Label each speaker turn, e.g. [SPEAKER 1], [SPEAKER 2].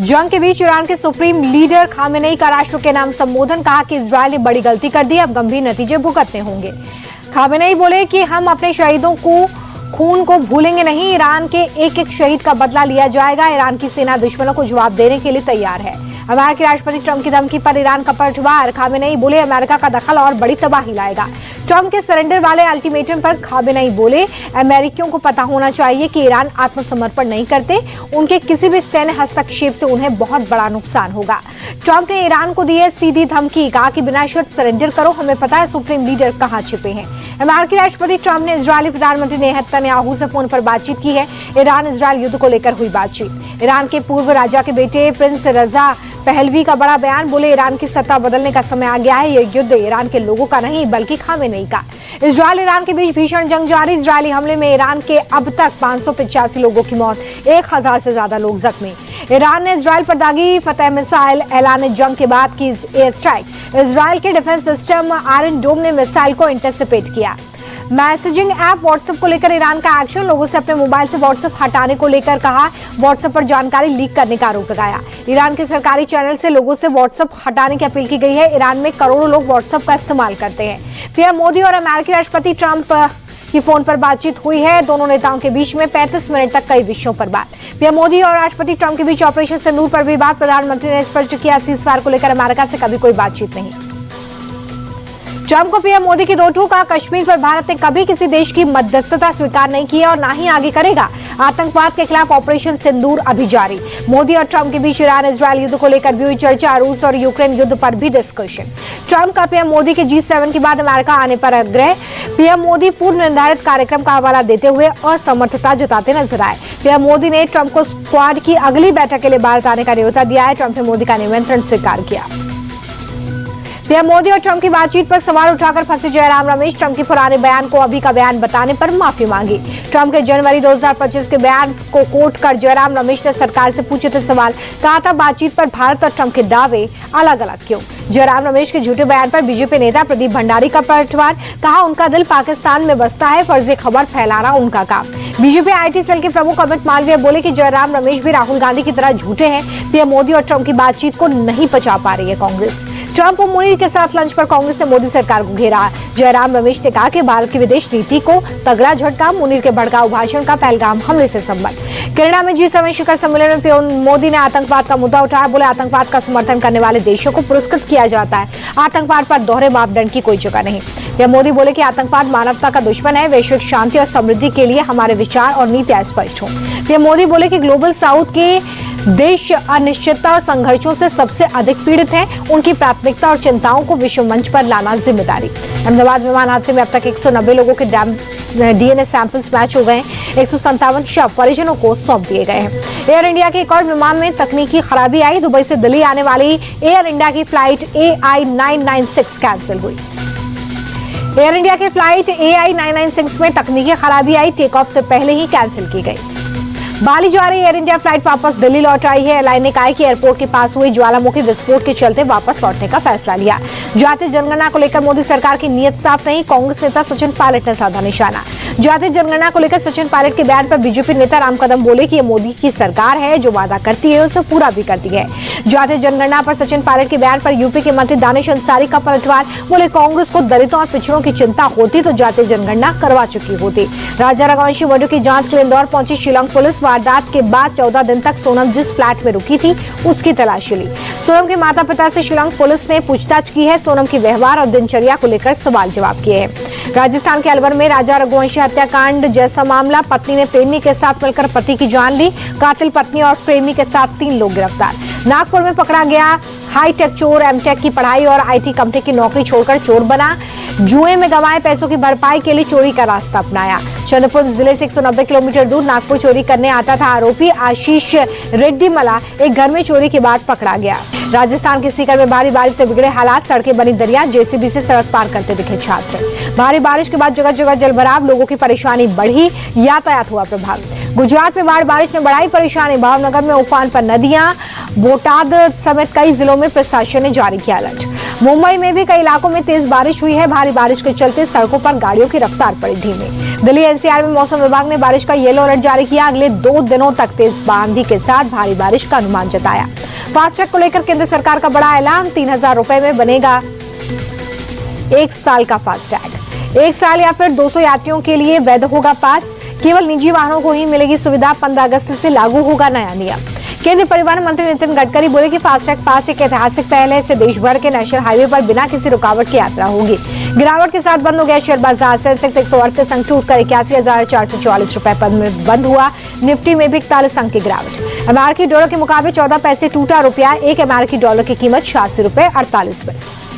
[SPEAKER 1] जंग के बीच ईरान के सुप्रीम लीडर खामेनेई का राष्ट्र के नाम संबोधन, कहा कि इजरायल ने बड़ी गलती कर दी, अब गंभीर नतीजे भुगतने होंगे। खामेनेई बोले कि हम अपने शहीदों को खून को भूलेंगे नहीं, ईरान के एक एक शहीद का बदला लिया जाएगा। ईरान की सेना दुश्मनों को जवाब देने के लिए तैयार है। अमेरिकी राष्ट्रपति ट्रंप की धमकी पर ईरान का पलटवार, खामेनेई बोले अमेरिका का दखल और बड़ी तबाही लाएगा। ट्रंप के सरेंडर वाले अल्टीमेटम पर खामेनेई बोले अमेरिकियों को पता होना चाहिए कि ईरान आत्मसमर्पण नहीं करते, उनके किसी भी सैन्य हस्तक्षेप से उन्हें बहुत बड़ा नुकसान होगा। ट्रंप ने ईरान को दी है सीधी धमकी, कहा कि बिना शर्त सरेंडर करो, हमें पता है सुप्रीम लीडर कहां छिपे हैं। अमेरिकी राष्ट्रपति ट्रंप ने इजरायली प्रधानमंत्री नेतन्याहू से फोन पर बातचीत की है। ईरान इजरायल युद्ध को लेकर हुई बातचीत। ईरान के पूर्व राजा के बेटे प्रिंस रजा पहलवी का बड़ा बयान, बोले ईरान की सत्ता बदलने का समय आ गया है, ये युद्ध ईरान के लोगों का नहीं बल्कि खामेनेई का। इजरायल ईरान के बीच भीषण जंग जारी, इजरायली हमले में ईरान के अब तक 585 लोगों की मौत, 1000 से ज्यादा लोग जख्मी। ईरान ने इजरायल पर दागी फतेह मिसाइल, ऐलान जंग के बाद की एयर स्ट्राइक। इजरायल के डिफेंस सिस्टम आयरन डोम ने मिसाइल को इंटरसेप्ट किया। मैसेजिंग ऐप व्हाट्सएप को लेकर ईरान का एक्शन, लोगों से अपने मोबाइल से व्हाट्सएप हटाने को लेकर कहा, व्हाट्सएप पर जानकारी लीक करने का आरोप लगाया। ईरान के सरकारी चैनल से लोगों से व्हाट्सएप हटाने की अपील की गई है। ईरान में करोड़ों लोग व्हाट्सएप का इस्तेमाल करते हैं। पीएम मोदी और अमेरिकी राष्ट्रपति ट्रंप की फोन पर बातचीत हुई है। दोनों नेताओं के बीच में 35 मिनट तक कई विषयों पर बात। पीएम मोदी और राष्ट्रपति ट्रंप के बीच ऑपरेशन सिंदूर पर भी बात। प्रधानमंत्री ने स्पष्ट किया, सीज़फायर को लेकर अमेरिका से कभी कोई बातचीत नहीं। ट्रंप को पीएम मोदी की दो टूक, कश्मीर पर भारत ने कभी किसी देश की मध्यस्थता स्वीकार नहीं की और ना ही आगे करेगा। आतंकवाद के खिलाफ ऑपरेशन सिंदूर अभी जारी। मोदी और ट्रंप के बीच ईरान इजरायल युद्ध को लेकर भी हुई चर्चा, रूस और यूक्रेन युद्ध पर भी डिस्कशन। ट्रंप का पीएम मोदी के G7 के बाद अमेरिका आने पर आग्रह। पीएम मोदी पूर्व निर्धारित कार्यक्रम का हवाला देते हुए असमर्थता जताते नजर आए। पीएम मोदी ने ट्रंप को स्क्वाड की अगली बैठक के लिए भारत आने का न्योता दिया है। ट्रंप ने मोदी का निमंत्रण स्वीकार किया। पीएम मोदी और ट्रंप की बातचीत पर सवाल उठाकर फंसे जयराम रमेश, ट्रंप के पुराने बयान को अभी का बयान बताने पर माफी मांगी। ट्रंप के जनवरी 2025 के बयान को कोट कर जयराम रमेश ने सरकार से पूछे थे सवाल, कहा था बातचीत पर भारत और ट्रंप के दावे अलग अलग क्यों। जयराम रमेश के झूठे बयान पर बीजेपी नेता प्रदीप भंडारी का पलटवार, कहा उनका दिल पाकिस्तान में बसता है, फर्जी खबर फैलाना उनका काम। बीजेपी आईटी सेल के प्रमुख अमित मालवीय बोले कि जयराम रमेश भी राहुल गांधी की तरह झूठे हैं। पीएम मोदी और ट्रंप की बातचीत को नहीं पचा पा रही है कांग्रेस। ट्रंप और मुनीर के साथ लंच पर कांग्रेस ने मोदी सरकार को घेरा। जयराम रमेश ने कहा कि भारत की विदेश नीति को तगड़ा झटका, मुनीर के भड़काऊ भाषण का पहलगाम हमले से संबंध। कनाडा में G7 शिखर सम्मेलन में पीएम मोदी ने आतंकवाद का मुद्दा उठाया, बोले आतंकवाद का समर्थन करने वाले देशों को पुरस्कृत किया जाता है, आतंकवाद पर दोहरे मापदंड की कोई जगह नहीं। पीएम मोदी बोले कि आतंकवाद मानवता का दुश्मन है, वैश्विक शांति और समृद्धि के लिए हमारे विचार और नीतियां स्पष्ट हों। पीएम मोदी बोले कि ग्लोबल साउथ के देश अनिश्चितता और संघर्षों से सबसे अधिक पीड़ित हैं, उनकी प्राथमिकता और चिंताओं को विश्व मंच पर लाना जिम्मेदारी। अहमदाबाद विमान हादसे में अब तक 190 लोगों के DNA सैंपल्स मैच हो गए। 157 शव परिजनों को सौंप दिए गए हैं। एयर इंडिया के एक और विमान में तकनीकी खराबी आई। दुबई से दिल्ली आने वाली एयर इंडिया की फ्लाइट AI 996 कैंसिल हुई। एयर इंडिया की फ्लाइट AI 996 में तकनीकी खराबी आई, टेक ऑफ से पहले ही कैंसिल की गई। बाली जा रही एयर इंडिया फ्लाइट वापस दिल्ली लौट आई है। एयरलाइन ने कहा है कि एयरपोर्ट के पास हुई ज्वालामुखी विस्फोट के चलते वापस लौटने का फैसला लिया। जातीय जनगणना को लेकर मोदी सरकार की नीयत साफ नहीं, कांग्रेस नेता सचिन पायलट ने साधा निशाना। जातीय जनगणना को लेकर सचिन पायलट के बयान पर बीजेपी नेता राम कदम बोले कि ये मोदी की सरकार है, जो वादा करती है उसे पूरा भी करती है। जातीय जनगणना पर सचिन पायलट के बयान पर यूपी के मंत्री दानिश अंसारी का पलटवार, बोले कांग्रेस को दलितों और पिछड़ों की चिंता होती तो जातीय जनगणना करवा चुकी होती। राजा रघुवंशी मर्डर की जांच के लिए इंदौर पहुंची शिलांग पुलिस। वारदात के बाद 14 दिन तक सोनम जिस फ्लैट में रुकी थी उसकी तलाशी ली। सोनम के माता पिता से शिलांग पुलिस ने पूछताछ की है। सोनम की व्यवहार और दिनचर्या को लेकर सवाल जवाब किए हैं। राजस्थान के अलवर में राजा रघुवंशी हत्याकांड जैसा मामला, पत्नी ने प्रेमी के साथ मिलकर पति की जान ली। कातिल पत्नी और प्रेमी के साथ 3 लोग गिरफ्तार। नागपुर में पकड़ा गया हाईटेक चोर, एमटेक की पढ़ाई और IT कंपनी की नौकरी छोड़कर चोर बना। जुए में गंवाए पैसों की भरपाई के लिए चोरी का रास्ता अपनाया। चंद्रपुर जिले से 190 किलोमीटर दूर नागपुर चोरी करने आता था आरोपी आशीष रेड्डी मला एक घर में चोरी के बाद पकड़ा गया। राजस्थान के सीकर में भारी बारिश से बिगड़े हालात, सड़कें बनी दरिया, JCB से सड़क पार करते दिखे छात्र। भारी बारिश के बाद जगह जगह जलभराव, लोगों की परेशानी बढ़ी, यातायात हुआ प्रभावित। गुजरात में बाढ़ बारिश ने बढ़ाई परेशानी, भावनगर में उफान पर नदियां, बोटाद समेत कई जिलों में प्रशासन ने जारी किया अलर्ट। मुंबई में भी कई इलाकों में तेज बारिश हुई है। भारी बारिश के चलते सड़कों पर गाड़ियों की रफ्तार पड़ी धीमी। दिल्ली एनसीआर में मौसम विभाग ने बारिश का येलो अलर्ट जारी किया। अगले 2 दिनों तक तेज आंधी के साथ भारी बारिश का अनुमान जताया। फास्टैग को लेकर केंद्र सरकार का बड़ा ऐलान, 3,000 रुपए में बनेगा 1 साल का फास्टैग। 1 साल या फिर 200 यात्रियों के लिए वैध होगा पास। केवल निजी वाहनों को ही मिलेगी सुविधा। 15 अगस्त से लागू होगा नया नियम। केंद्रीय परिवहन मंत्री नितिन गडकरी बोले कि फास्टैग पास एक ऐतिहासिक पहल है। इससे देश भर के नेशनल हाईवे पर बिना किसी रुकावट की यात्रा होगी। गिरावट के साथ बंद हो गया शेयर बाजार। सेंसेक्स 138 अंक टूटकर 81,444 रुपए पर बंद हुआ। निफ्टी में भी 41 अंक की गिरावट। अमेरिकी डॉलर के मुकाबले 14 पैसे टूटा रुपया। 1 अमेरिकी डॉलर की कीमत 86 रुपए 48 पैसे।